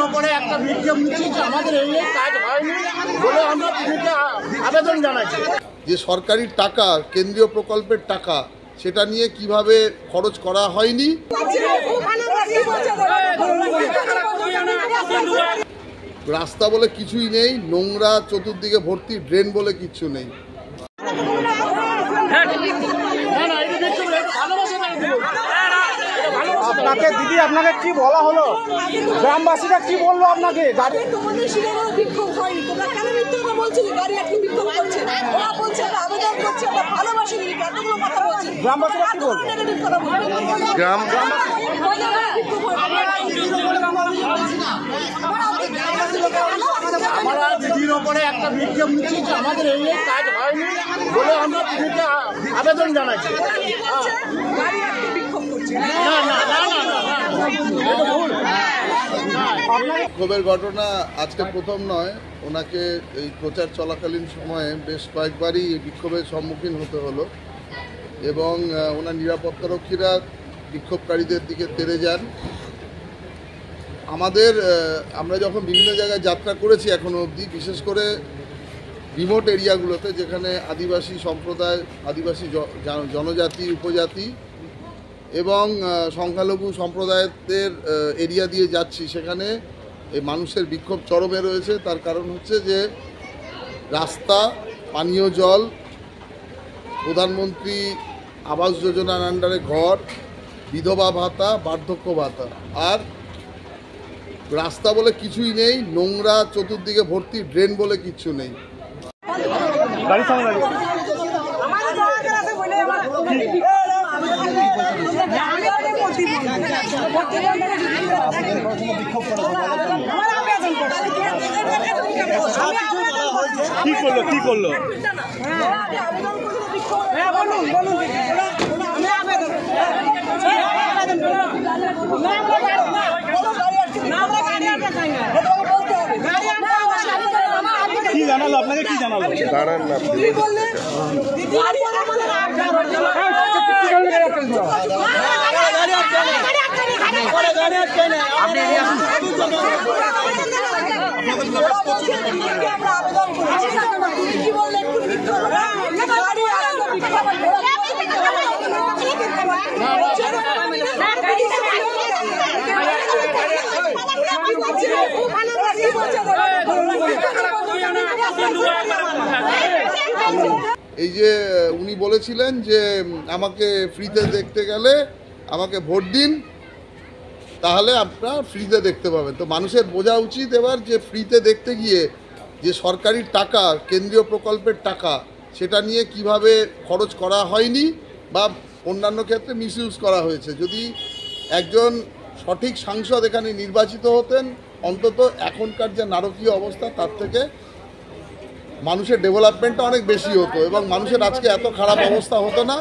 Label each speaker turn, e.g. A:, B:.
A: ওপরে একটা বিক্ষোভ নিচ্ছি যে আমাদের এই কাজ হয়নি বলে আমরা পুলিশকে আবেদন জানাচ্ছি।
B: যে সরকারি টাকা, কেন্দ্রীয় প্রকল্পের টাকা, সেটা নিয়ে কিভাবে খরচ করা হয়নি। রাস্তা বলে কিছুই নেই, নোংরা চতুর্দিকে ভর্তি, ড্রেন বলে কিচ্ছু নেই।
C: আপনাকে দিদি, আপনাকে কি বলা হলো? গ্রামবাসীরা কি বললো আপনাকে? গ্রামবাসীরা কি বললো?
A: আমরা দিদির ওপরে একটা বিক্ষোভ নিচ্ছি যে আমাদের এই কাজ হয়নি বলে আমরা পুলিশকে আবেদন জানাচ্ছি।
B: বিক্ষোভের ঘটনা আজকে প্রথম নয়, ওনাকে এই প্রচার চলাকালীন সময়ে বেশ কয়েকবারই এই বিক্ষোভের সম্মুখীন হতে হলো এবং ওনার নিরাপত্তারক্ষীরা বিক্ষোভকারীদের দিকে তেড়ে যান। আমরা যখন বিভিন্ন জায়গায় যাত্রা করেছি এখনো অবধি, বিশেষ করে রিমোট এরিয়াগুলোতে যেখানে আদিবাসী সম্প্রদায়, আদিবাসী জনজাতি, উপজাতি এবং সংখ্যালঘু সম্প্রদায়দের এরিয়া দিয়ে যাচ্ছি, সেখানে এই মানুষের বিক্ষোভ চরমে রয়েছে। তার কারণ হচ্ছে যে রাস্তা, পানীয় জল, প্রধানমন্ত্রী আবাস যোজনার আন্ডারে ঘর, বিধবা ভাতা, বার্ধক্য ভাতা, আর রাস্তা বলে কিছুই নেই, নোংরা চতুর্দিকে ভর্তি, ড্রেন বলে কিচ্ছু নেই।
C: কি করলো? কি জানালো আপনাকে? কি জানালো?
B: দাঁড়ান না, এই যে উনি বলেছিলেন যে আমাকে ফ্রিতে দেখতে গেলে আমাকে ভোট দিন, তাহলে আপনারা ফ্রিতে দেখতে পাবেন। তো মানুষের বোঝা উচিত এবার যে ফ্রিতে দেখতে গিয়ে যে সরকারি টাকা, কেন্দ্রীয় প্রকল্পের টাকা, সেটা নিয়ে কিভাবে খরচ করা হয়নি বা অন্যান্য ক্ষেত্রে মিসইউজ করা হয়েছে। যদি একজন সঠিক সাংসদ এখানে নির্বাচিত হতেন, অন্তত এখনকার যে নারকীয় অবস্থা তার থেকে মানুষের ডেভেলপমেন্টটা অনেক বেশি হতো এবং মানুষের আজকে এত খারাপ অবস্থা হতো না।